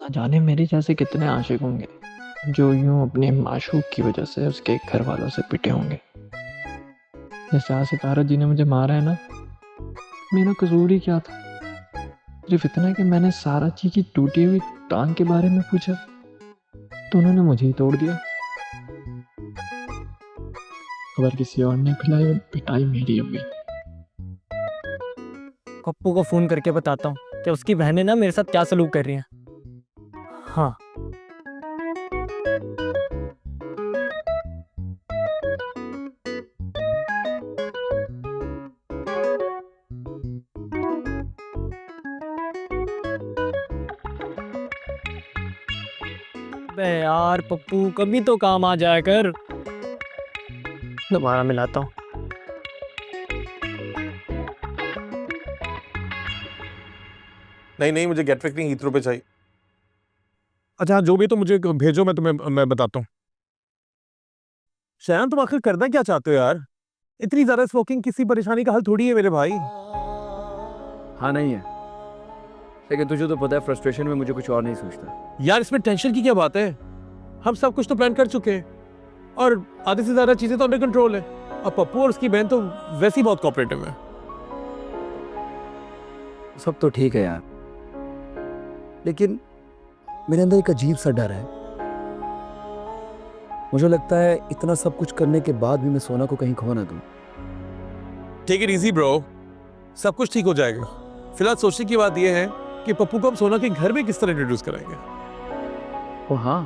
ना जाने मेरे जैसे कितने आशिक होंगे जो यूं अपने माशूक की वजह से उसके घर वालों से पिटे होंगे। जैसे आज सितारा जी ने मुझे मारा है ना, मेरा कसूर ही क्या था? सिर्फ इतना कि मैंने सारा जी की टूटी हुई टांग के बारे में पूछा तो उन्होंने मुझे ही तोड़ दिया। खबर किसी और ने खिलाई, पिटाई मेरी हुई। पप्पू को फोन करके बताता हूँ कि उसकी बहनें ना मेरे साथ क्या सलूक कर रही हैं। हाँ, बे यार पप्पू कभी तो काम आ जाया कर। दोबारा मिलाता हूँ। नहीं नहीं, मुझे गेटवेक नहीं, हीथ्रो पे चाहिए। अच्छा हाँ, जो भी तो मुझे भेजो, मैं बताता हूँ। शयान, तुम आखिर करना क्या चाहते हो यार? इतनी ज्यादा स्मोकिंग किसी परेशानी का हल थोड़ी है मेरे भाई। हाँ नहीं है, लेकिन तुझे तो पता है फ्रस्ट्रेशन में मुझे कुछ और नहीं सोचता। यार इसमें टेंशन की क्या बात है? हम सब कुछ तो प्लान कर चुके हैं और आधे से ज्यादा चीजें तो अंडर कंट्रोल है। और पप्पू और उसकी बहन तो वैसे ही बहुत कोऑपरेटिव है। सब तो ठीक है यार, लेकिन मेरे अंदर एक अजीब सा डर है। मुझे लगता है इतना सब कुछ करने के बाद भी मैं सोना को कहीं खो ना दूं। टेक इट इजी ब्रो, सब कुछ ठीक हो जाएगा। फिलहाल सोचने की बात यह है कि पप्पू को हम सोना के घर में किस तरह इंट्रोड्यूस कराएंगे। ओ हाँ,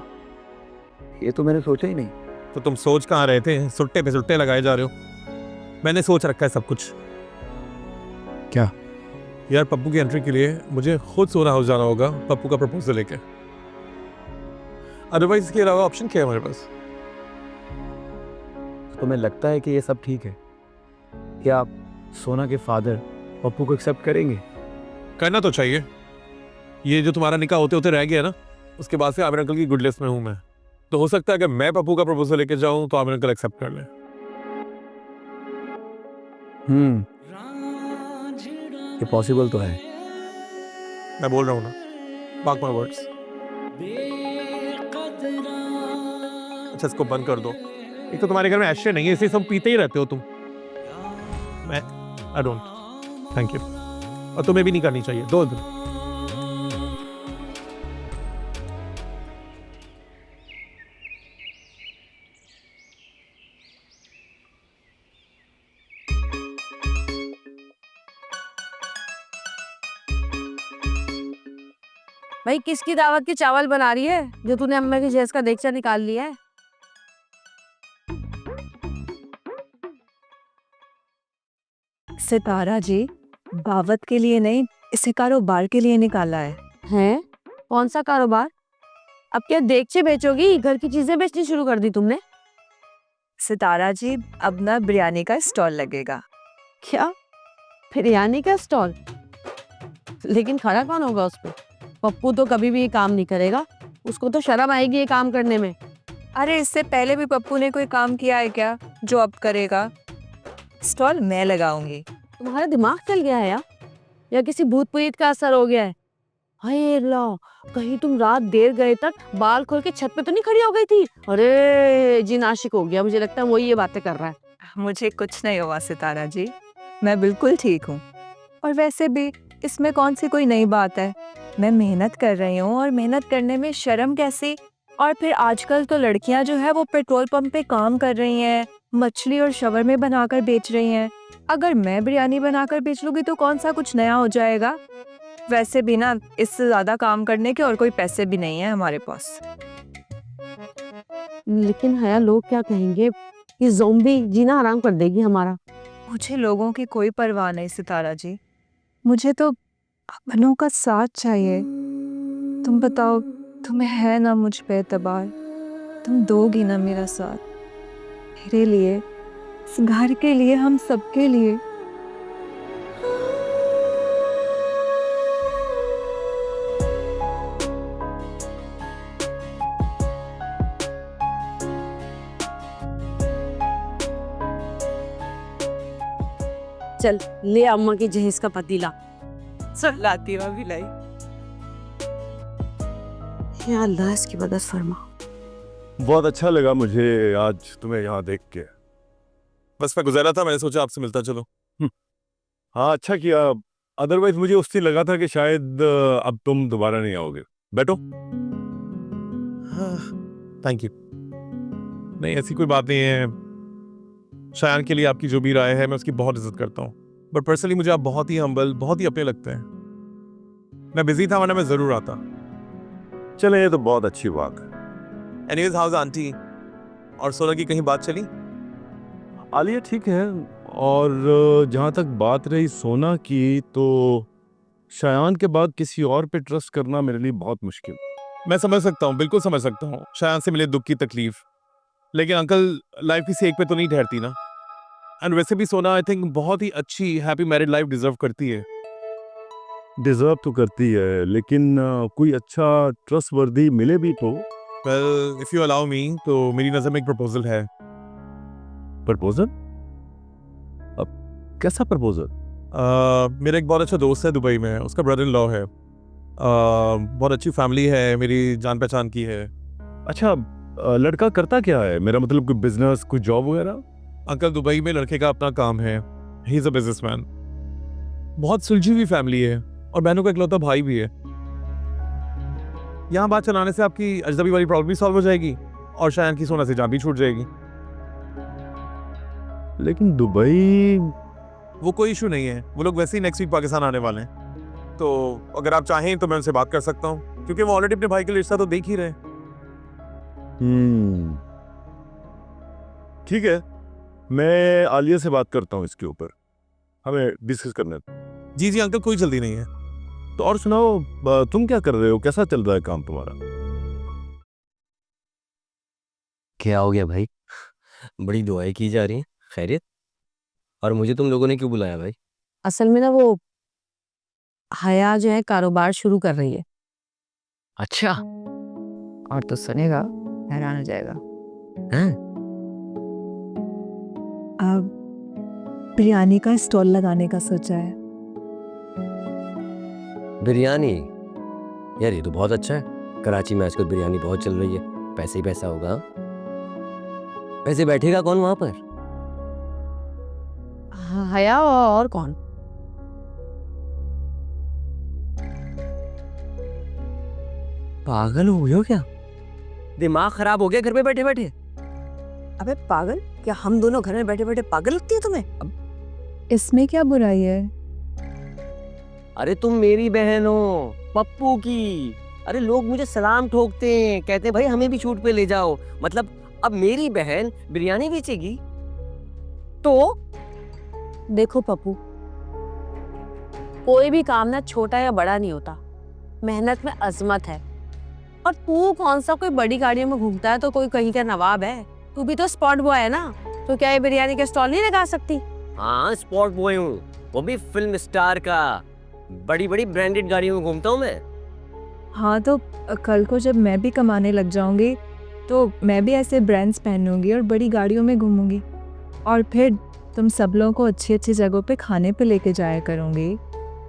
ये तो मैंने सोचा ही नहीं। तो तुम सोच कहाँ रहे थे? सुट्टे पे सुट्टे लगाए जा रहे हो। मैंने सोच रखा है सब कुछ। क्या? यार पप्पू की एंट्री के लिए मुझे खुद सोना हाउस जाना होगा पप्पू का प्रपोजल लेके। अदरवाइज इसके अलावा ऑप्शन क्या है हमारे पास? तुम्हें लगता है कि ये सब ठीक है? क्या आप सोना के फादर पप्पू को एक्सेप्ट करेंगे? करना तो चाहिए। ये जो तुम्हारा निकाह होते होते रह गया ना, उसके बाद से आमिर अंकल की गुड लिस्ट में हूं मैं। तो हो सकता है अगर मैं पप्पू का प्रपोजल लेके जाऊं तो आमिर अंकल एक्सेप्ट कर लें। ये पॉसिबल तो है। मैं बोल रहा हूं ना, मार्क माय वर्ड्स। अच्छा इसको बंद कर दो। एक तो तुम्हारे घर में एशे नहीं है, इसे सब पीते ही रहते हो तुम। मैं आई डोंट, थैंक यू। और तुम्हें भी नहीं करनी चाहिए। दो दिन भाई किसकी दावत के चावल बना रही है जो तूने अम्मा की जैस का देगचा निकाल लिया है? सितारा जी, दावत के लिए नहीं, इसे कारोबार के लिए निकाला है। हैं? कौन सा कारोबार? अब क्या देगचे बेचोगी? घर की चीजें बेचनी शुरू कर दी तुमने? सितारा जी, अब ना बिरयानी का स्टॉल लगेगा। क्या? बिरयानी का स्टॉल? लेकिन खड़ा कौन होगा उस पे? पप्पू तो कभी भी ये काम नहीं करेगा, उसको तो शर्म आएगी ये काम करने में। अरे इससे पहले भी पप्पू ने कोई काम किया है क्या जो अब करेगा? स्टॉल मैं लगाऊंगी। तुम्हारा दिमाग चल गया है या किसी भूत प्रेत का असर हो गया है? हाय अल्लाह, कहीं तुम रात देर गए तक बाल खोल के छत पे तो नहीं खड़ी हो गई थी? अरे जिन आशिक हो गया, मुझे लगता है वही ये बातें कर रहा है। मुझे कुछ नहीं हुआ सितारा जी, मैं बिल्कुल ठीक हूँ। और वैसे भी इसमें कौन सी कोई नई बात है? मैं मेहनत कर रही हूँ और मेहनत करने में शर्म कैसी? और फिर आजकल तो लड़कियां जो है वो पेट्रोल पंप पे काम कर रही हैं, मछली और शवरमे बनाकर बेच रही हैं। अगर मैं बिरयानी बनाकर बेच लूंगी तो कौन सा कुछ नया हो जाएगा? वैसे भी ना इससे ज्यादा काम करने के और कोई पैसे भी नहीं है हमारे पास। लेकिन हया लोग क्या कहेंगे? ये ज़ोंबी जीना हराम कर देगी हमारा। मुझे लोगों की कोई परवाह नहीं सितारा जी, मुझे तो अपनों का साथ चाहिए। तुम बताओ, तुम्हें है ना मुझ पे एतबार? तुम दोगी ना मेरा साथ? मेरे लिए, इस घर के लिए, हम सबके लिए। चल ले अम्मा की जहेज का पतीला। सब लाती हूँ अभी लाई। या अल्लाह इसकी मदद फरमा। बहुत अच्छा लगा मुझे आज तुम्हें यहाँ देख के। बस मैं गुजरा था, मैंने सोचा आपसे मिलता चलो। हाँ अच्छा किया, अदरवाइज मुझे उस दिन लगा था कि शायद अब तुम दोबारा नहीं आओगे। बैठो। Thank you. नहीं, ऐसी कोई बात नहीं है। शायान के लिए आपकी जो भी राय है मैं उसकी बहुत इज्जत करता हूँ, बट पर्सनली मुझे आप बहुत ही हम्बल, बहुत ही अपने लगते हैं। मैं बिजी था वरना मैं जरूर आता। चले, ये तो बहुत अच्छी बात है। एनीवेज, हाउस आंटी और सोना की कहीं बात चली? आलिया ठीक है, और जहाँ तक बात रही सोना की, तो शायान के बाद किसी और पे ट्रस्ट करना मेरे लिए बहुत मुश्किल। मैं समझ सकता हूँ, बिल्कुल समझ सकता हूँ शायान से मिले दुख की तकलीफ, लेकिन अंकल लाइफ किसी एक पे तो नहीं ठहरती ना। एंड वैसे भी सोना आई थिंक बहुत ही अच्छी हैप्पी मैरिड लाइफ डिजर्व करती है। डिजर्व तो करती है, लेकिन कोई अच्छा ट्रस्टवर्दी मिले भी तो। Well, if you allow me, तो मेरी नज़र में एक प्रपोजल है। प्रपोजल? अब कैसा प्रपोजल? मेरा एक बहुत अच्छा दोस्त है दुबई में, उसका ब्रदर इन लॉ है। बहुत अच्छी फैमिली है, मेरी जान पहचान की है। अच्छा, लड़का करता क्या है? मेरा मतलब कोई बिजनेस, कोई जॉब वगैरह? अंकल, दुबई में लड़के का अपना काम है। He is a businessman. बहुत सुलझी हुई फैमिली है और बहनों का इकलौता भाई भी है। यहाँ बात चलाने से आपकी अजनबी वाली प्रॉब्लम भी सॉल्व हो जाएगी और शायद की सोना से जान भी छूट जाएगी। लेकिन दुबई, वो कोई इशू नहीं है, वो लोग वैसे ही नेक्स्ट वीक पाकिस्तान आने वाले हैं। तो अगर आप चाहें तो मैं उनसे बात कर सकता हूँ, क्योंकि वो ऑलरेडी अपने भाई के लिए रिश्ता तो देख ही रहे। ठीक है, मैं आलिया से बात करता हूँ इसके ऊपर, हमें डिस्कस करने दो। जी जी अंकल, कोई जल्दी नहीं है। तो और सुनाओ, तुम क्या कर रहे हो? कैसा चल रहा है काम तुम्हारा? क्या हो गया भाई? बड़ी दुआएं की जा रही हैं। खैरियत? और मुझे तुम लोगों ने क्यों बुलाया भाई? असल में ना वो हया जो है कारोबार शुरू कर रही है। अच्छा। और तो सुनेगा हैरान हो जाएगा। हैं? अब बिरयानी का स्टॉल लगाने का सोचा है। बिरयानी? यार ये तो बहुत अच्छा है। कराची में आजकल बिरयानी बहुत चल रही है, पैसे ही पैसा होगा। वैसे बैठेगा कौन वहां पर? हया और कौन? पागल हो गए हो क्या? दिमाग खराब हो गया घर पे बैठे बैठे? अबे पागल, क्या हम दोनों घर में बैठे बैठे पागल लगती है तुम्हें? इसमें क्या बुराई है? अरे तुम मेरी बहन हो, पप्पू की। अरे लोग मुझे सलाम ठोकते हैं, कहते हैं भाई हमें भी छूट पे ले जाओ। मतलब अब मेरी बहन बिरयानी बेचेगी? तो देखो पप्पू, कोई भी काम ना छोटा या बड़ा नहीं होता, मेहनत में अजमत है। और तू कौन सा कोई बड़ी गाड़ियों में घूमता है तो कोई कहीं का नवाब है? तू भी तो स्पॉट बॉय है ना, तो क्या ये बिरयानी का स्टॉल नहीं लगा सकती? हाँ, स्पॉट बॉय हूँ, वो भी फिल्म स्टार का। बड़ी बड़ी ब्रांडेड गाड़ियों में घूमता हूँ मैं। हाँ, तो कल को जब मैं भी कमाने लग जाऊंगी तो मैं भी ऐसे ब्रांड्स पहनूंगी और बड़ी गाड़ियों में घूमूंगी, और फिर तुम सब लोगों को अच्छी अच्छी जगहों पे खाने पे लेके जाया करूंगी।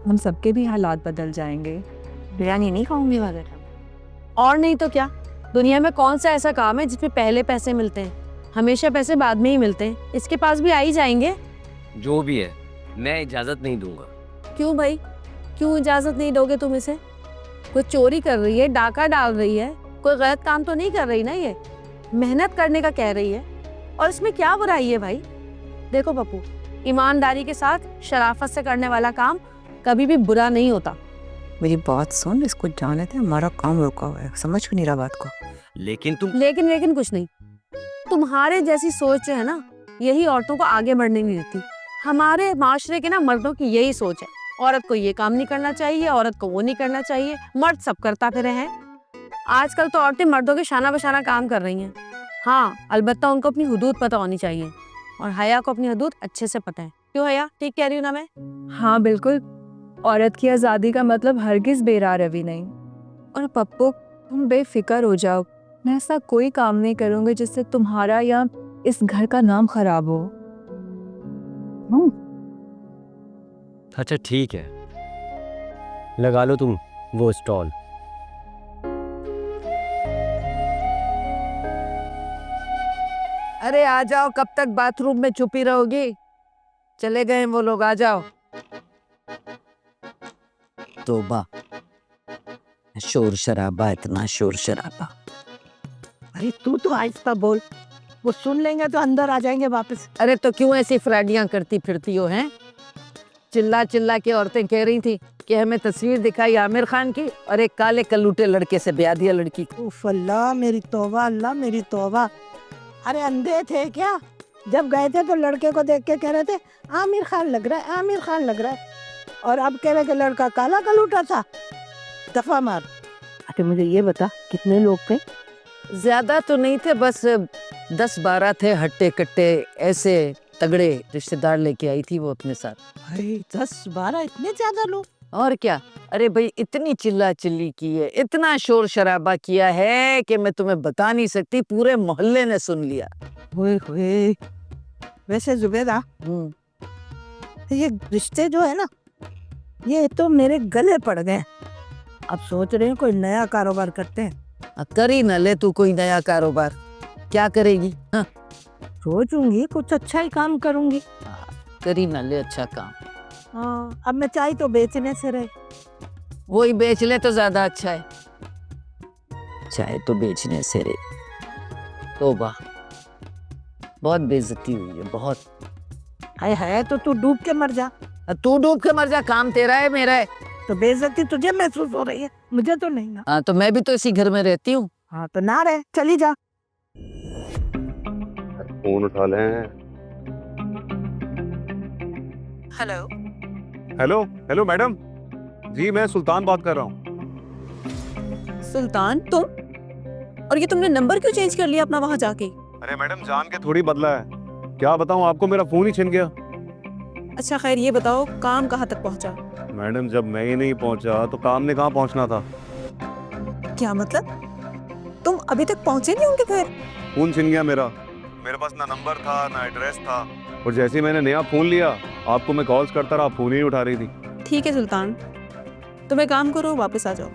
हम सबके भी हालात बदल जाएंगे। बिरयानी नहीं खाऊंगी वगैरह। और नहीं तो क्या, दुनिया में कौन सा ऐसा काम है जिसमें पहले पैसे मिलते हैं? हमेशा पैसे बाद में ही मिलते हैं। इसके पास भी आ ही जाएंगे। जो भी है, मैं इजाजत नहीं दूंगा। क्यों भाई, क्यों इजाजत नहीं दोगे तुम इसे? कोई चोरी कर रही है, डाका डाल रही है, कोई गलत काम तो नहीं कर रही ना? ये मेहनत करने का कह रही है, और इसमें क्या बुराई है भाई? देखो पप्पू, ईमानदारी के साथ शराफत से करने वाला काम कभी भी बुरा नहीं होता। मेरी बात सुन, इसको जाने दे, हमारा काम रुका हुआ है, समझ क्यों नहीं रहा बात को? लेकिन तुम लेकिन कुछ नहीं। तुम्हारे जैसी सोच जो है ना, यही औरतों को आगे बढ़ने नहीं देती। हमारे माशरे के ना मर्दों की यही सोच है, औरत को ये काम नहीं करना चाहिए, औरत को वो नहीं करना चाहिए, मर्द सब करता फिर है। आजकल तो औरतें मर्दों के शाना बशाना काम कर रही हैं। हाँ, अलबत्ता उनको अपनी हुदूद पता होनी चाहिए, और हया को अपनी हुदूद अच्छे से पता है। क्यों हया, ठीक कह रही हूँ ना मैं? हाँ बिल्कुल, औरत की आज़ादी का मतलब हरगिज़ बेरा रवि नहीं। और पप्पू, तुम बेफिक्र हो जाओ, मैं ऐसा कोई काम नहीं करूँगी जिससे तुम्हारा या इस घर का नाम खराब हो। अच्छा ठीक है, लगा लो तुम वो स्टॉल। अरे आ जाओ, कब तक बाथरूम में छुपी रहोगी? चले गए वो लोग, आ जाओ। तौबा, शोर शराबा, इतना शोर शराबा। अरे तू तो आहिस्ता बोल, वो सुन लेंगे तो अंदर आ जाएंगे वापस। अरे तो क्यों ऐसी फ्राडियां करती फिरती हो हैं? चिल्ला चिल्ला के औरतें कह रही थी कि हमें तस्वीर दिखाई आमिर खान की और एक काले कल्लूटे लड़के से ब्याह दिया लड़की को। उफ अल्लाह मेरी तौबा, अल्लाह मेरी तौबा। अरे अंधे थे क्या? जब गए थे तो लड़के को देख के कह रहे थे आमिर खान लग रहा है, आमिर खान लग रहा है, और अब कह रहे कि लड़का काला कलूटा था। दफा मार। अरे मुझे ये बता, कितने लोग थे? ज्यादा तो नहीं थे, बस 10-12 थे, हट्टे कट्टे ऐसे तगड़े रिश्तेदार लेके आई थी वो अपने साथ। भाई 10-12 इतने ज्यादा लोग? और क्या। अरे भाई इतनी चिल्ला चिल्ली की है, इतना शोर शराबा किया है कि मैं तुम्हें बता नहीं सकती, पूरे मोहल्ले ने सुन लिया। हुए वैसे जुबेदा, ये रिश्ते जो है ना, ये तो मेरे गले पड़ गए। अब सोच रहे हैं कोई नया कारोबार करते हैं। कर ही न ले तू कोई नया कारोबार, क्या करेगी? हाँ। सोचूंगी कुछ अच्छा ही काम करूंगी। कर ही न ले अच्छा काम। हाँ, अब मैं चाय तो बेचने से रहे। वही बेच ले तो ज्यादा अच्छा है। चाहे तो बेचने से रे। तौबा, बहुत बेइज्जती हुई है, बहुत। हाय हाय, तो तू डूब के मर जा। तू डूब के मर जा, काम तेरा है मेरा है। तो बेइज्जती तुझे महसूस हो रही है, मुझे तो नहीं ना। हाँ तो मैं भी तो इसी घर में रहती हूँ। हाँ तो ना रहे, चली जा। फोन उठा लें। हेलो। हेलो हेलो मैडम जी, मैं सुल्तान बात कर रहा हूँ। सुल्तान तुम? और ये तुमने नंबर क्यों चेंज कर लिया अपना वहां जाके? अरे मैडम, जान के थोड़ी बदला है, क्या बताऊँ आपको, मेरा फोन ही छिन गया। अच्छा खैर ये बताओ, काम कहाँ तक पहुंचा? मैडम, जब मैं ही नहीं पहुंचा तो काम ने कहाँ पहुंचना था? क्या मतलब? तुम अभी तक पहुंचे नहीं उनके घर? फोन छिन गया मेरा, मेरे पास ना नंबर था ना एड्रेस था, और जैसे ही मैंने नया फोन लिया आपको मैं कॉल्स करता रहा, फोन ही नहीं उठा रही थी। ठीक है सुल्तान, तुम एक काम करो, वापस आ जाओ।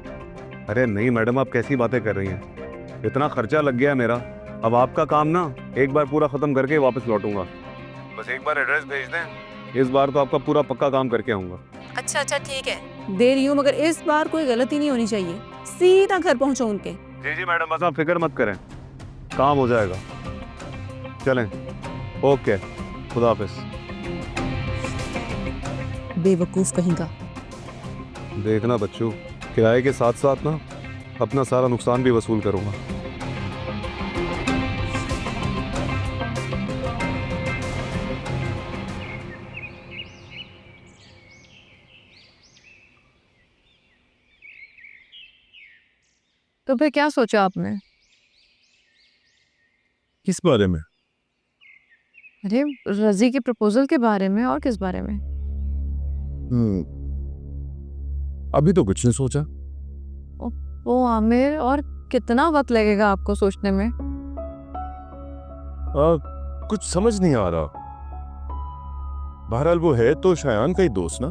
अरे नहीं मैडम, आप कैसी बातें कर रही हैं? इतना खर्चा लग गया है मेरा, अब आपका काम ना एक बार पूरा खत्म करके वापस लौटूंगा। बस एक बार एड्रेस भेज दें, इस बार तो आपका पूरा पक्का काम करके आऊंगा। अच्छा अच्छा ठीक है, दे रही हूँ, मगर इस बार कोई गलती नहीं होनी चाहिए, सीधा घर पहुंचो उनके। जी जी मैडम, बस आप फिक्र मत करें, काम हो जाएगा। चलें, ओके, खुदा हाफिज। बेवकूफ कहीं का। देखना बच्चों, किराए के साथ साथ ना अपना सारा नुकसान भी वसूल करूंगा। तो फिर क्या सोचा आपने? किस बारे में? अरे रजी के प्रपोजल के बारे में, और किस बारे में? अभी तो कुछ नहीं सोचा। वो आमिर, और कितना वक्त लगेगा आपको सोचने में? कुछ समझ नहीं आ रहा। बहरहाल वो है तो शायान का ही दोस्त ना।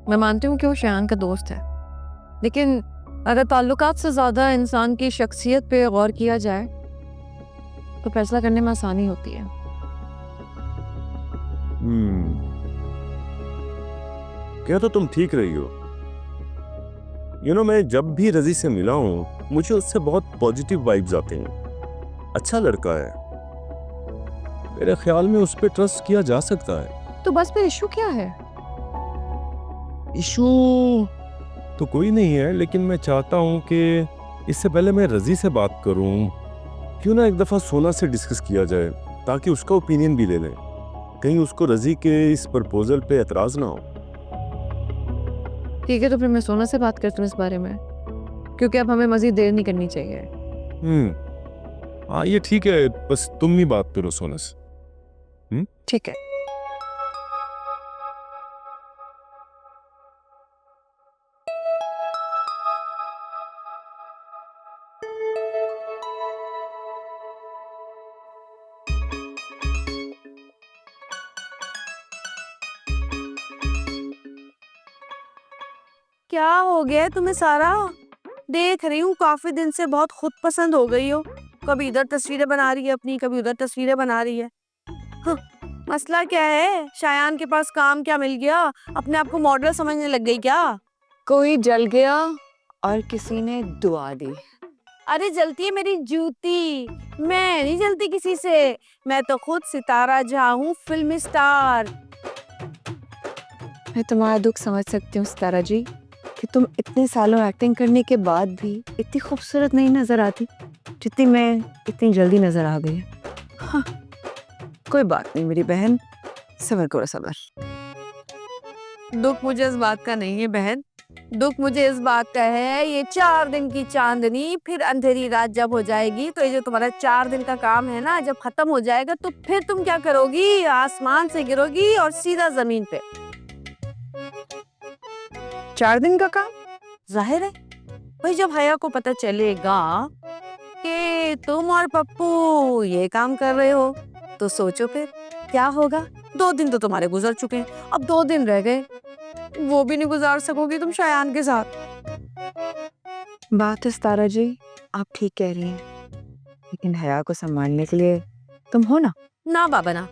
मैं मानती हूँ कि वो शायान का दोस्त है, लेकिन अगर ताल्लुकात से ज्यादा इंसान की शख्सियत पे गौर किया जाए तो फैसला करने में आसानी होती है। क्या तो तुम ठीक रही हो। मैं जब भी रजी से मिला हूं मुझे उससे बहुत पॉजिटिव वाइब्स आते हैं। अच्छा लड़का है, मेरे ख्याल में उस पर ट्रस्ट किया जा सकता है। तो बस फिर इशू क्या है? इशू तो कोई नहीं है, लेकिन मैं चाहता हूं कि इससे पहले मैं रजी से बात करूं, क्यों ना एक दफा सोना से डिस्कस किया जाए, ताकि उसका ओपिनियन भी ले लें। कहीं उसको रजी के इस प्रपोजल पे एतराज ना हो। ठीक है, तो फिर मैं सोना से बात करती हूँ इस बारे में, क्योंकि अब हमें मजीद देर नहीं करनी चाहिए। हाँ ये ठीक है, बस तुम ही बात करो सोना से। ठीक है। क्या हो गया तुम्हें सारा? देख रही हूँ काफी दिन से बहुत खुद पसंद हो गई हो। कभी इधर तस्वीरें बना रही है अपनी, कभी उधर तस्वीरें बना रही है। हाँ, मसला क्या है? शायान के पास काम क्या मिल गया? अपने आप को मॉडल समझने लग गई क्या? कोई जल गया और किसी ने दुआ दी। अरे जलती है मेरी जूती, मैं नहीं जलती किसी से। मैं तो खुद सितारा जहां हूँ, फिल्म स्टार। मैं तुम्हारा दुख समझ सकती हूँ सितारा जी, कि तुम इतने सालों एक्टिंग करने के बाद भी इतनी खूबसूरत नहीं नजर आती जितनी मैं इतनी जल्दी नजर आ गई। हाँ, कोई बात नहीं मेरी बहन, सबर करो सबर। दुख मुझे इस बात का नहीं है बहन, दुख मुझे इस बात का है, ये 4 दिन की चांदनी फिर अंधेरी रात जब हो जाएगी, तो ये जो तुम्हारा 4 दिन का काम है ना, जब खत्म हो जाएगा तो फिर तुम क्या करोगी? आसमान से गिरोगी और सीधा जमीन पे। 4 दिन का काम? जाहिर है भाई, जब हया को पता चलेगा कि तुम और पप्पू ये काम कर रहे हो, तो सोचो फिर क्या होगा। 2 दिन तो तुम्हारे गुजर चुके हैं, अब 2 दिन रह गए, वो भी नहीं गुजार सकोगी तुम शायान के साथ। बात है सितारा जी, आप ठीक कह रही हैं, लेकिन हया को संभालने के लिए तुम हो ना। ना बाबा ना,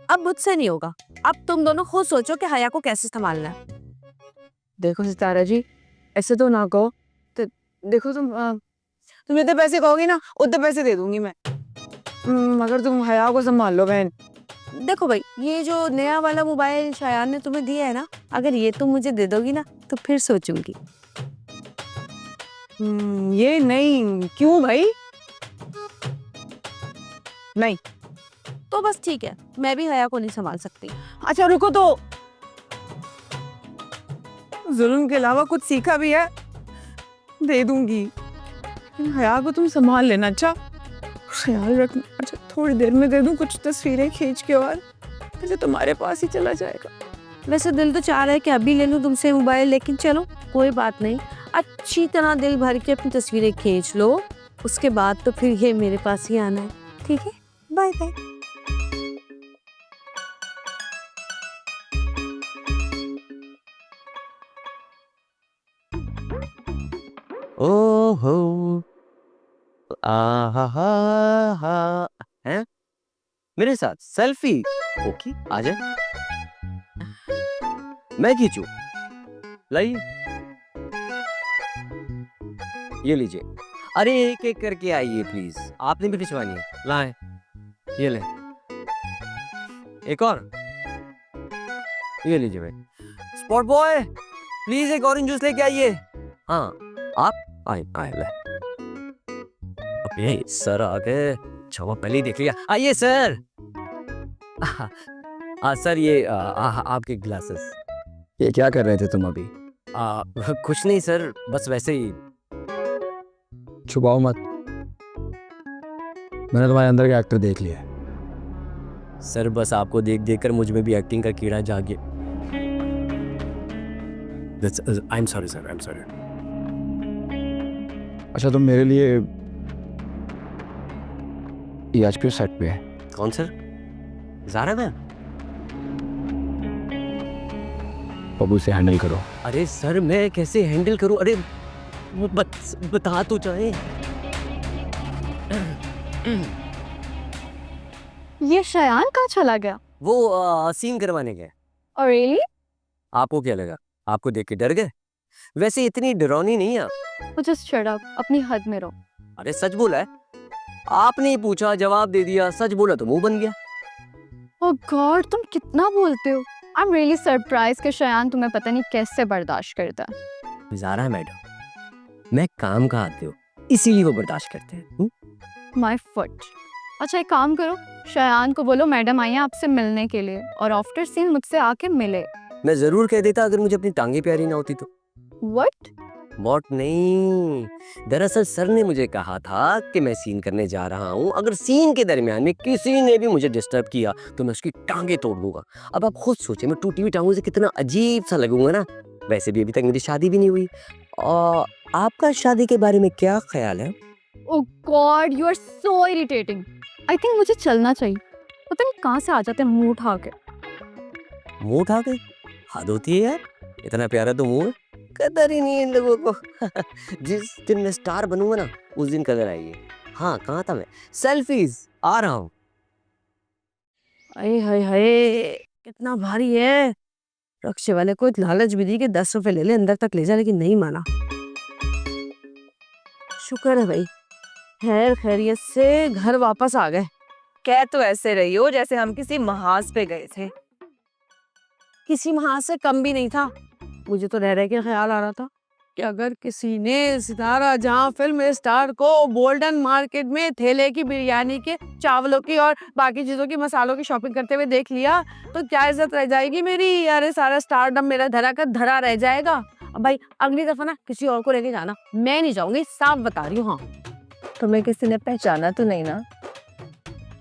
अब मुझसे नहीं होगा। अब तुम दोनों खुद सोचो कि हया को कैसे संभालना है। देखो सितारा जी, ऐसे तो ना कहो। तो देखो तुम जितने पैसे कहोगी ना उतने पैसे दे दूंगी मैं, मगर तुम हया को संभाल लो बहन। देखो भाई, ये जो नया वाला मोबाइल शायान ने तुम्हें दिया है ना, अगर ये तुम मुझे दे दोगी ना तो फिर सोचूंगी। ये नहीं, क्यों भाई? नहीं तो बस ठीक है, मैं भी हया को नहीं संभाल सकती। अच्छा रुको, तो जुल्म के अलावा कुछ सीखा भी है? दे दूंगी, लेकिन हया को तुम संभाल लेना। अच्छा ख्याल रखना। अच्छा थोड़ी देर में दे दूं कुछ तस्वीरें खींच के, और फिर तुम्हारे पास ही चला जाएगा। वैसे दिल तो चाह रहा है कि अभी ले लूं तुमसे मोबाइल, लेकिन चलो कोई बात नहीं, अच्छी तरह दिल भर के अपनी तस्वीरें खींच लो, उसके बाद तो फिर ये मेरे पास ही आना है, ठीक है? Bye bye. ओहो, आहा, हैं? मेरे साथ सेल्फी? ओके, आ जाए। मैं खींचूं? लाइए, ये लीजिए। अरे एक एक करके आइए प्लीज, आपने भी खिंचवानी है। लाएं, ये ले। एक और, ये लीजिए भाई। स्पॉट बॉय, प्लीज एक ऑरेंज जूस लेके आइए। हाँ, आप आए आए ले। अबे सर आ गए, छवा पहले ही देख लिया। आइए सर। सर ये आपके ग्लासेस। ये क्या कर रहे थे तुम अभी? कुछ नहीं सर, बस वैसे ही। छुपाओ मत, मैंने तुम्हारे अंदर का एक्टर देख लिया है। सर बस आपको देख देख कर मुझ में भी एक्टिंग का कीड़ा जाग गया। I am sorry sir, I am sorry. अच्छा तुम मेरे लिए ये आज फिर सेट पे है। कौन सर? ज़ारा मैम? पप्पू से हैंडल करो। अरे सर मैं कैसे हैंडल करूं? अरे बता तो चाहे। ये शायान कहाँ चला गया? वो सीन करवाने गए। और रियली? आपको क्या लगा? आपको देख के डर गए? वैसे इतनी डरौनी नहीं है। जस्ट शट अप, अपनी हद में रहो। अरे सच बोला है, आपने ही पूछा जवाब दे दिया, सच बोला तो मुंह बन गया। ओह गॉड, तुम कितना बोलते हो। आई एम रियली सरप्राइज कि शायान तुम्हें पता नहीं कैसे बर्दाश्त करता है। ज़ारा मैडम, मैं काम का आती हूँ, इसीलिए वो बर्दाश्त करते हैं। My foot. अच्छा एक काम करो, शायान को बोलो मैडम आई हैं आपसे मिलने के लिए, और आफ्टर सीन मुझसे आके मिले। मैं जरूर कह देता अगर मुझे अपनी टांगे प्यारी ना होती तो। व्हाट नहीं, दरअसल सर ने मुझे कहा था कि मैं सीन करने जा रहा हूँ, अगर सीन के दरमियान में किसी ने भी मुझे डिस्टर्ब किया तो मैं उसकी टांगे तोड़ दूंगा। अब आप खुद सोचें, मैं टूटी हुई टांगों से कितना अजीब सा लगूंगा ना। वैसे भी अभी तक मेरी शादी भी नहीं हुई। और आपका शादी के बारे में क्या ख्याल है? Oh god, you are so irritating. I think मुझे चलना चाहिए। पता नहीं कहाँ से आ जाते हैं मुंह उठा के। मुंह उठा के? हद होती है यार, इतना प्यारा तो मुंह है, कदर ही नहीं है इन लोगों को। जिस दिन मैं स्टार बनूंगा ना, उस दिन कदर आएगी। हाँ कहाँ था मैं? सेल्फीज, आ रहा हूँ। अरे हाय हाय, कितना भारी है। रक्शे वाले को लालच भी दी कि 10 रुपए ले ले, अंदर तक ले जा, लेकिन नहीं माना। शुक्र है भाई, खैर खैरियत से घर वापस आ गए। कह तो ऐसे रही हो जैसे हम किसी महाज पे गए थे। किसी महाज से कम भी नहीं था। मुझे तो रह रह के ख्याल आ रहा था कि अगर किसी ने सितारा जहां फिल्म स्टार को गोल्डन मार्केट में थैले की बिरयानी के चावलों की और बाकी चीजों की मसालों की शॉपिंग करते हुए देख लिया तो क्या इज्जत रह जाएगी मेरी। अरे सारा स्टारडम मेरा धरा का धरा रह जाएगा। अब भाई अगली दफा ना किसी और को लेके जाना, मैं नहीं जाऊंगी, साफ बता रही हूँ। हाँ, तुम्हें किसी ने पहचाना तो नहीं ना?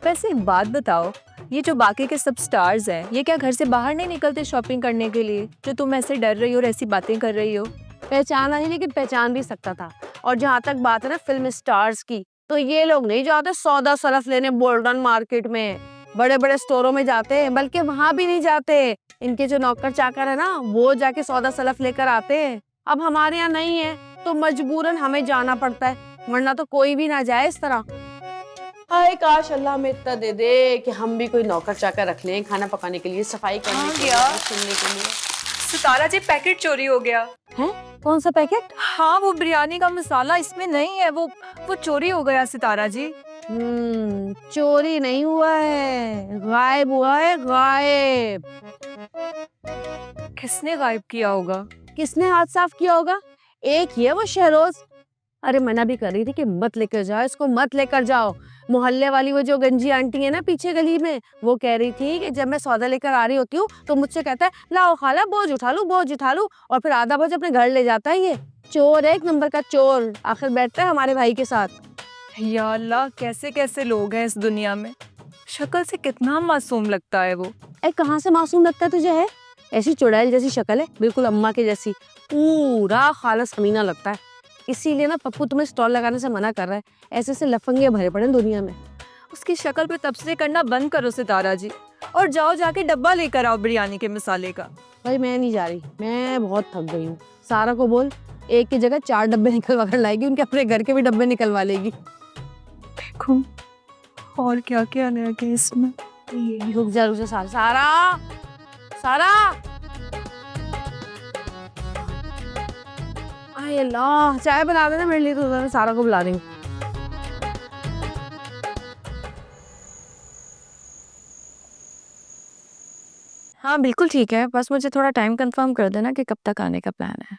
वैसे एक बात बताओ, ये जो बाकी के सब स्टार्स हैं, ये क्या घर से बाहर नहीं निकलते शॉपिंग करने के लिए, जो तुम ऐसे डर रही हो और ऐसी बातें कर रही हो? पहचाना ही, लेकिन पहचान भी सकता था। और जहाँ तक बात है ना फिल्म स्टार्स की, तो ये लोग नहीं जाते सौदा सरफ लेने गोल्डन मार्केट में, बड़े बड़े स्टोरों में जाते हैं। बल्कि वहां भी नहीं जाते, इनके जो नौकर चाकर है ना वो जाके सौदा सरफ लेकर आते हैं। अब हमारे यहाँ नहीं है तो मजबूरन हमें जाना पड़ता है, वरना तो कोई भी ना जाए इस तरह। हाय काश अल्लाह हमें इतना दे दे कि हम भी कोई नौकर चाकर रख लें, खाना पकाने के लिए, सफाई करने के लिए, सुनने के लिए। सितारा जी, पैकेट चोरी हो गया है। कौन सा पैकेट? हाँ, वो बिरयानी का मसाला इसमें नहीं है, वो चोरी हो गया सितारा जी। चोरी नहीं हुआ है, गायब हुआ है, गायब। किसने गायब किया होगा? किसने हाथ साफ किया होगा? एक ही है वो शहरोज। अरे मना भी कर रही थी कि मत लेकर जाओ इसको, मत लेकर जाओ। मोहल्ले वाली वो जो गंजी आंटी है ना पीछे गली में, वो कह रही थी कि जब मैं सौदा लेकर आ रही होती हूँ तो मुझसे कहता है लाओ खाला बोझ उठा लूं, बोझ उठा लूं, और फिर आधा बोझ अपने घर ले जाता है। ये चोर है, एक नंबर का चोर। आखिर बैठता है हमारे भाई के साथ। या अल्लाह, कैसे कैसे लोग हैं इस दुनिया में। शक्ल से कितना मासूम लगता है वो। कहाँ से मासूम लगता है तुझे? है ऐसी चुड़ैल जैसी शक्ल है, बिल्कुल अम्मा के जैसी, पूरा खालस अमीना लगता है। इसीलिए ना पप्पू तुम्हें स्टॉल लगाने से मना कर रहा है, ऐसे से लफंगे भरे पड़े दुनिया में। उसकी शक्ल पे तबसरे करना बंद करो सितारा जी, और जाओ जाके डब्बा लेकर आओ बिरयानी के मसाले का। भाई मैं नहीं जा रही, मैं बहुत थक गई हूँ। सारा को बोल एक की जगह 4 डब्बे निकलवा कर लाएगी, उनके अपने घर के भी डब्बे निकलवा लेगी। देखो और क्या क्या रह गया इसमें। रुक जा सारा, सारा। आय अल्लाह, चाय बना देना मेरे लिए, तो मैं सारा को बुला रही हूँ। हाँ बिल्कुल ठीक है, बस मुझे थोड़ा टाइम कंफर्म कर देना कि कब तक आने का प्लान है।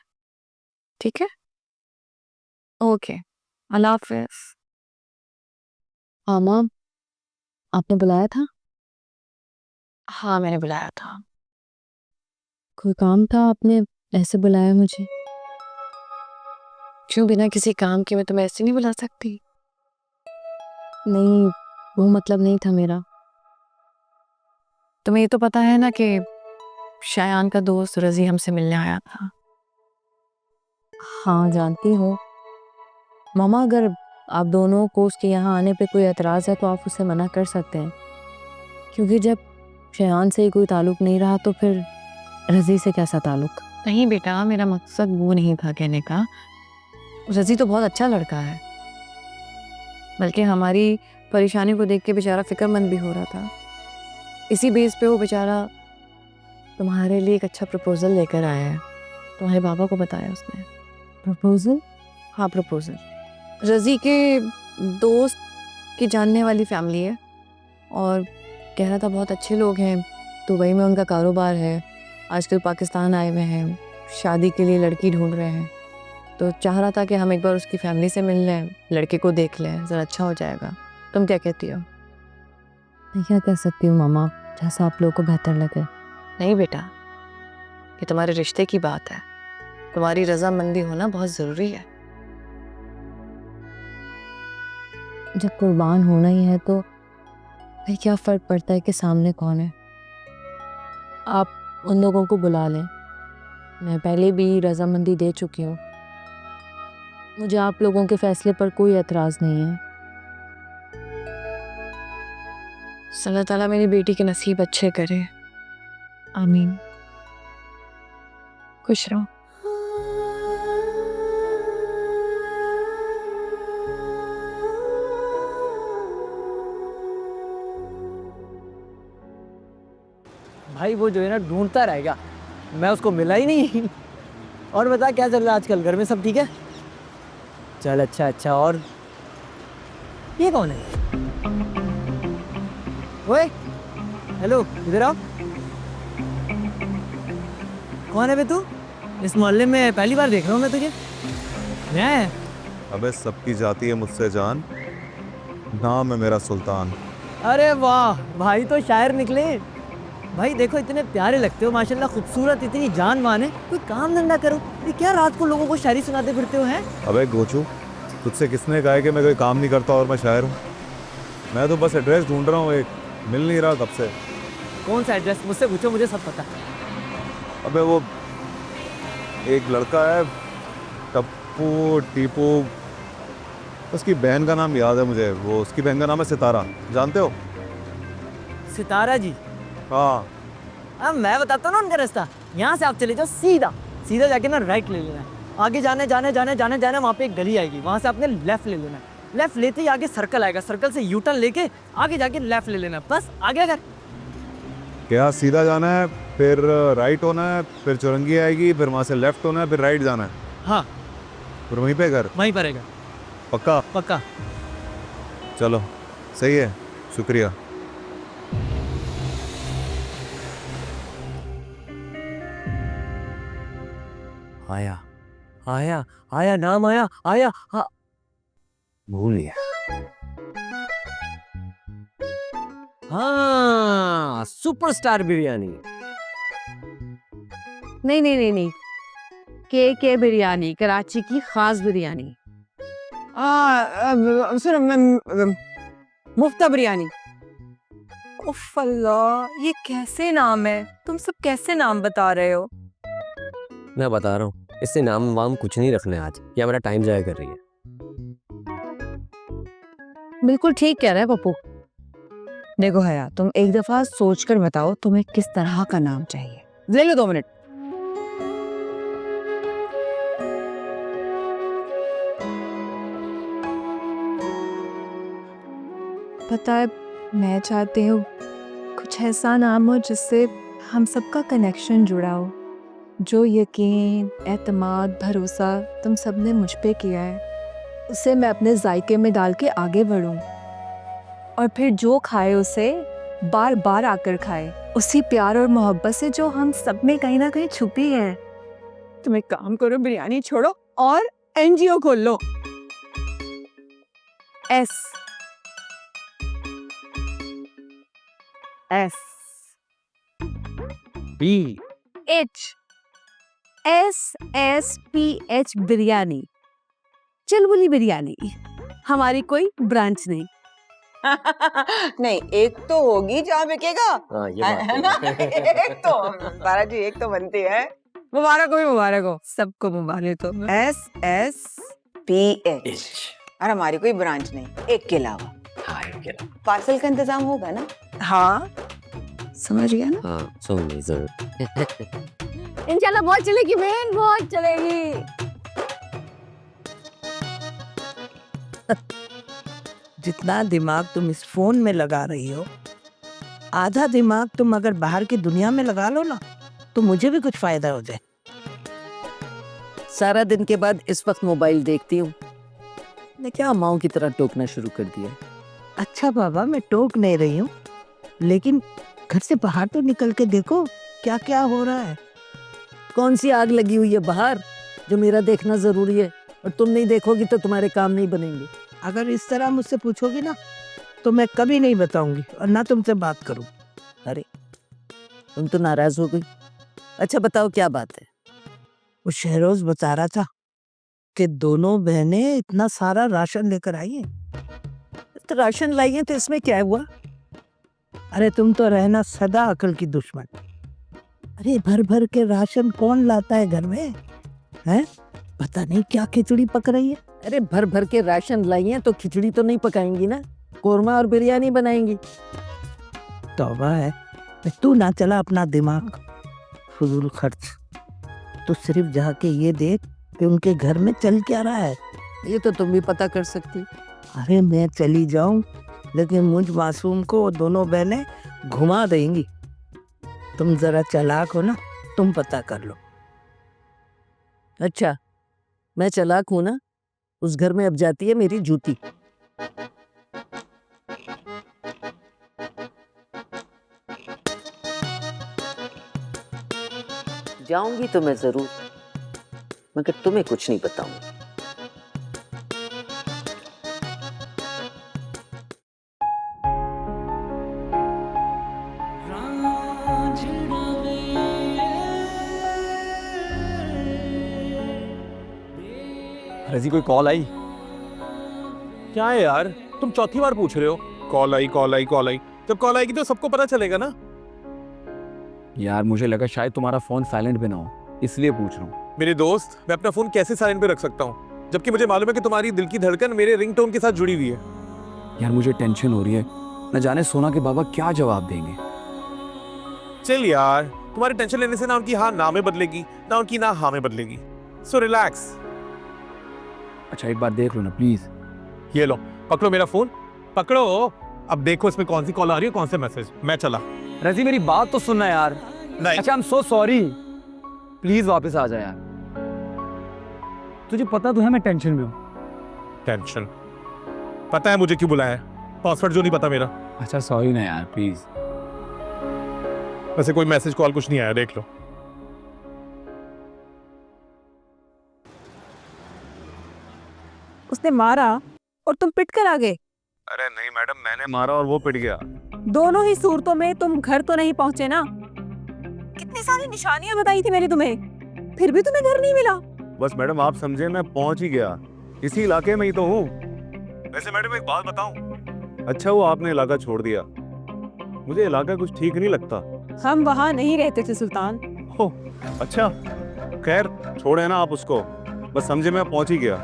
ठीक है, ओके, अल्लाह हाफिज। हाँ माम, आपने बुलाया था? हाँ मैंने बुलाया था। कोई काम था, आपने ऐसे बुलाया मुझे? क्यों, बिना किसी काम के मैं तुम्हें ऐसे नहीं बुला सकती? नहीं, वो मतलब नहीं था मेरा। तुम्हें ये तो पता है ना कि शायान का दोस्त रजी हमसे मिलने आया था। हाँ जानती हूँ मामा, अगर आप दोनों को उसके यहाँ आने पे कोई एतराज़ है तो आप उसे मना कर सकते हैं, क्योंकि जब शायान से ही कोई ताल्लुक़ नहीं रहा तो फिर रजी से कैसा ताल्लुक़? नहीं बेटा, मेरा मकसद वो नहीं था कहने का। रजी तो बहुत अच्छा लड़का है, बल्कि हमारी परेशानी को देख के बेचारा फिक्रमंद भी हो रहा था। इसी बेस पे वो बेचारा तुम्हारे लिए एक अच्छा प्रपोज़ल लेकर आया है। तुम्हारे बाबा को बताया उसने। प्रपोज़ल? हाँ प्रपोज़ल। रजी के दोस्त की जानने वाली फैमिली है, और कह रहा था बहुत अच्छे लोग हैं, दुबई में उनका कारोबार है, आजकल पाकिस्तान आए हुए हैं, शादी के लिए लड़की ढूंढ रहे हैं। तो चाह रहा था कि हम एक बार उसकी फैमिली से मिल लें, लड़के को देख लें, ज़रा अच्छा हो जाएगा। तुम क्या कहती हो? मैं क्या कह सकती हूँ मामा, जैसा आप लोगों को बेहतर लगे। नहीं बेटा, ये तुम्हारे रिश्ते की बात है, तुम्हारी रजामंदी होना बहुत ज़रूरी है। जब कुर्बान होना ही है तो भाई क्या फ़र्क पड़ता है कि सामने कौन है। आप उन लोगों को बुला लें, मैं पहले भी रजामंदी दे चुकी हूँ। मुझे आप लोगों के फैसले पर कोई एतराज़ नहीं है। अल्लाह ताला मेरी बेटी के नसीब अच्छे करे, आमीन। खुश रहो। भाई वो जो है ना ढूंढता रहेगा, मैं उसको मिला ही नहीं। और बता क्या चल रहा है आजकल, घर में सब ठीक है? चल अच्छा। और ये कौन है? ओए हेलो, इधर आओ। कौन है बे तू? इस मोहल्ले में पहली बार देख रहा हूँ मैं तुझे। नया है? अबे सबकी जाती है मुझसे जान, नाम है मेरा सुल्तान। अरे वाह भाई, तो शायर निकले। भाई देखो इतने प्यारे लगते हो माशाल्लाह, खूबसूरत, इतनी जानवान है। कोई काम धंधा करो, ये क्या रात को लोगों को शायरी सुनाते फिरते हो हैं? अबे गोचू, तुझसे किसने कहा है कि मैं कोई काम नहीं करता और मैं शायर हूँ? मैं तो बस एड्रेस ढूंढ रहा हूँ, एक मिल नहीं रहा कब से। कौन सा एड्रेस? मुझसे पूछो, मुझे सब पता। अबे वो एक लड़का है, टप्पू टीपू, उसकी बहन का नाम याद है मुझे, वो उसकी बहन का नाम है सितारा, जानते हो? सितारा जी? हाँ। अब मैं बताता हूँ ना उनका रास्ता। यहाँ से आप चले जाओ सीधा जाके ना राइट ले लेना है। आगे जाने वहाँ पे एक गली आएगी, वहाँ से आपने लेफ्ट ले लेना है। लेफ्ट लेते ही आगे सर्कल आएगा, सर्कल से यू टर्न लेके आगे जाके लेफ्ट ले लेना है, बस आगे अगर। क्या सीधा जाना है, फिर राइट होना है, फिर चुरंगी आएगी, फिर वहाँ से लेफ्ट होना है, फिर राइट जाना है? हाँ। फिर वहीं पे घर? वहीं पर रहेगा। पक्का? चलो सही है, शुक्रिया। आया नाम आया। हाँ भूल गया। हाँ, सुपरस्टार बिरयानी। नहीं, के बिरयानी, कराची की खास बिरयानी। मुफ्ता बिरयानी। उफ अल्लाह, ये कैसे नाम है? तुम सब कैसे नाम बता रहे हो? मैं बता रहा हूँ, इससे नाम वाम कुछ नहीं रखने आज, या मेरा टाइम जाया कर रही है। बिल्कुल ठीक कह रहा है पप्पू। देखो हया, तुम एक दफा सोचकर बताओ तुम्हें किस तरह का नाम चाहिए। ले लो 2 मिनट। पता है, मैं चाहती हूँ कुछ ऐसा नाम हो जिससे हम सबका कनेक्शन जुड़ा हो, जो यकीन, एतमाद, भरोसा तुम सबने मुझ पे किया है, उसे मैं अपने जायके में डाल के आगे बढ़ूं, और फिर जो खाए उसे बार बार आकर खाए, उसी प्यार और मोहब्बत से जो हम सब में कहीं ना कहीं छुपी है। तुम एक काम करो, बिरयानी छोड़ो और एनजीओ खोल लो। एस बी SSPH बिरयानी, चलबुली बिरयानी। हमारी कोई ब्रांच नहीं। नहीं, एक तो होगी जहाँ बिकेगा। हाँ, ये बात है तो ना? है। एक तो तारा जी, एक तो बनती है। मुबारक हो, सबको मुबारक हो। SSPH। और हमारी कोई ब्रांच नहीं, एक के अलावा। हाँ, एक के अलावा। पार्सल का इंतजाम होगा ना? हाँ, समझ गया ना? हाँ, सुन ली जरूर। इंशाल्लाह बहुत चलेगी बहन, बहुत चलेगी। जितना दिमाग तुम इस फोन में लगा रही हो, आधा दिमाग तुम अगर बाहर की दुनिया में लगा लो ना, तो मुझे भी कुछ फायदा हो जाए। सारा दिन के बाद इस वक्त मोबाइल देखती हूँ, ने क्या माओ की तरह टोकना शुरू कर दिया। अच्छा बाबा, मैं टोक नहीं रही हूँ, लेकिन घर से बाहर तो निकल के देखो क्या क्या हो रहा है। कौन सी आग लगी हुई है बाहर जो मेरा देखना जरूरी है, और तुम नहीं देखोगी तो तुम्हारे काम नहीं बनेंगे। अगर इस तरह मुझसे पूछोगी ना, तो मैं कभी नहीं बताऊंगी और ना तुमसे बात करूं। अरे तुम तो नाराज हो गई। अच्छा बताओ क्या बात है? वो शहरोज बता रहा था कि दोनों बहनें इतना सारा राशन लेकर आई हैं। तो राशन लाई है तो इसमें क्या हुआ? अरे तुम तो रहना सदा अकल की दुश्मन। अरे भर भर के राशन कौन लाता है घर में? हैं? पता नहीं क्या खिचड़ी पक रही है। अरे भर भर के राशन लाई है तो खिचड़ी तो नहीं पकाएंगी ना, कोरमा और बिरयानी बनाएंगी। तौबा है, तू ना चला अपना दिमाग, फजूल खर्च। तो सिर्फ जाके ये देख कि उनके घर में चल क्या रहा है। ये तो तुम भी पता कर सकती। अरे मैं चली जाऊं, लेकिन मुझ मासूम को वो दोनों बहनें घुमा देंगी। तुम जरा चालाक हो ना, तुम पता कर लो। अच्छा, मैं चालाक हूं ना, उस घर में अब जाती है मेरी जूती। जाऊंगी तो मैं जरूर, मगर तुम्हें कुछ नहीं बताऊंगी। रजी कोई कॉल आई? क्या है यार, तुम चौथी बार पूछ रहे हो? कॉल आई कॉल आई कॉल आई। जब कॉल आएगी तो सबको पता चलेगा ना। यार मुझे लगा शायद तुम्हारा फोन साइलेंट पे ना हो, इसलिए पूछ रहा हूँ। मेरे दोस्त, मैं अपना फोन कैसे साइलेंट पे रख सकता हूँ, जबकि मुझे मालूम है कि तुम्हारी दिल की धड़कन मेरे रिंगटोन के साथ जुड़ी हुई है। यार मुझे टेंशन हो रही है, न जाने सोना के बाबा क्या जवाब देंगे। चल यार, तुम्हारी टेंशन लेने से ना उनकी हाँ ना में बदलेगी, ना उनकी ना हाँ में बदलेगी। So relax. अच्छा एक बार देख लो ना प्लीज। ये लो, पकड़ो मेरा फोन, पकड़ो। अब देखो इसमें कौन सी कॉल आ रही है, कौन से मैसेज। मैं चला। रजी मेरी बात तो सुनना यार। नहीं। अच्छा I am so sorry, please वापस आ जा यार। तुझे पता तो है मैं टेंशन में हूँ। टेंशन? पता है मुझे क्यों बुलाया है, पासवर्ड जो नहीं पता मेरा। अच्छा सॉरी ना यार प्लीज। वैसे कोई मैसेज कॉल कुछ नहीं आया, देख लो। उसने मारा और तुम पिट कर आ गए। अरे नहीं मैडम, मैंने मारा और वो पिट गया। दोनों ही सूरतों में तुम घर तो नहीं पहुंचे ना। कितनी सारी निशानियां बताई थी मैंने तुम्हें, फिर भी तुम्हें घर नहीं मिला। बस मैडम आप समझे, मैं पहुंच ही गया, इसी इलाके में ही तो हूँ। वैसे मैडम एक बात बताऊं, अच्छा वो आपने इलाका छोड़ दिया, मुझे इलाका कुछ ठीक नहीं लगता। हम वहाँ नहीं रहते थे सुल्तान। हो अच्छा, खैर छोड़े ना आप उसको, बस समझे मैं पहुंच ही गया।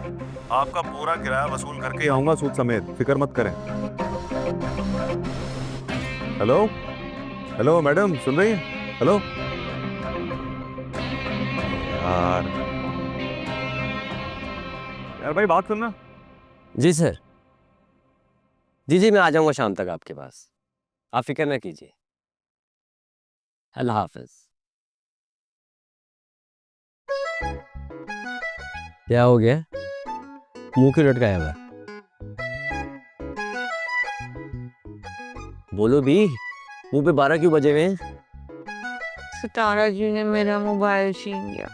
आपका पूरा किराया वसूल करके आऊंगा सूद समेत, फिक्र मत करें। हेलो हेलो मैडम, सुन रही हैं? हेलो यार, यार भाई बात सुनना। जी सर, जी मैं आ जाऊंगा शाम तक आपके पास, आप फिक्र न कीजिए। अल्लाह हाफिज। क्या हो गया, मुंह क्यों लटकाया हुआ? बोलो भी, मुंह पे 12 क्यों बजे हुए हैं? सितारा जी ने मेरा मोबाइल छीन लिया।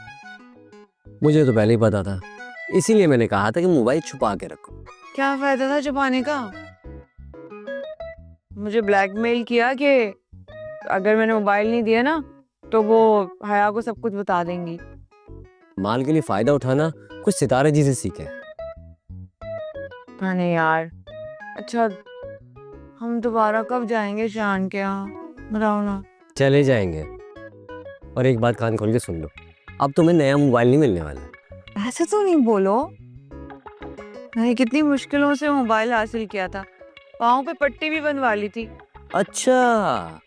मुझे तो पहले ही पता था, इसीलिए मैंने कहा था कि मोबाइल छुपा के रखो। क्या फायदा था छुपाने का? मुझे ब्लैकमेल किया कि अगर मैंने मोबाइल नहीं दिया ना तो वो हया को सब कुछ बता देंगी। माल के लिए फायदा उठाना कुछ सितारे जी से सीखे। अरे यार, अच्छा हम दोबारा कब जाएंगे शान के यहाँ, बताओ ना। चले जाएंगे, और एक बात कान खोल के सुन लो, अब तुम्हें नया मोबाइल नहीं मिलने वाला। ऐसे तो नहीं बोलो, मैंने कितनी मुश्किलों से मोबाइल हासिल किया था, पाँव पे पट्टी भी बनवा ली थी। अच्छा,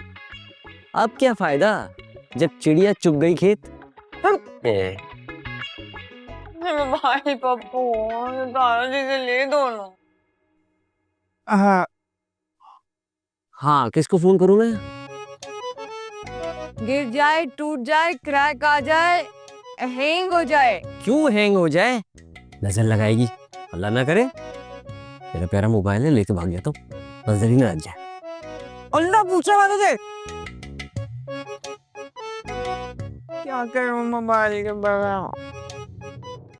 अब क्या फायदा जब चिड़िया चुग गई खेत। मोबाइल पप्पू सितारा जी से ले दो ना। हाँ, किसको फोन करूं मैं? गिर जाए, टूट जाए, क्रैक आ जाए, हैंग हो जाए। क्यों हैंग हो जाए? नजर लगाएगी, अल्लाह ना करे। मेरा प्यारा मोबाइल है, लेके भाग जाता हूँ, नजर ही ना लग जाए। अल्लाह पूछा वाले से क्या करूं मोबाइल के बगैर।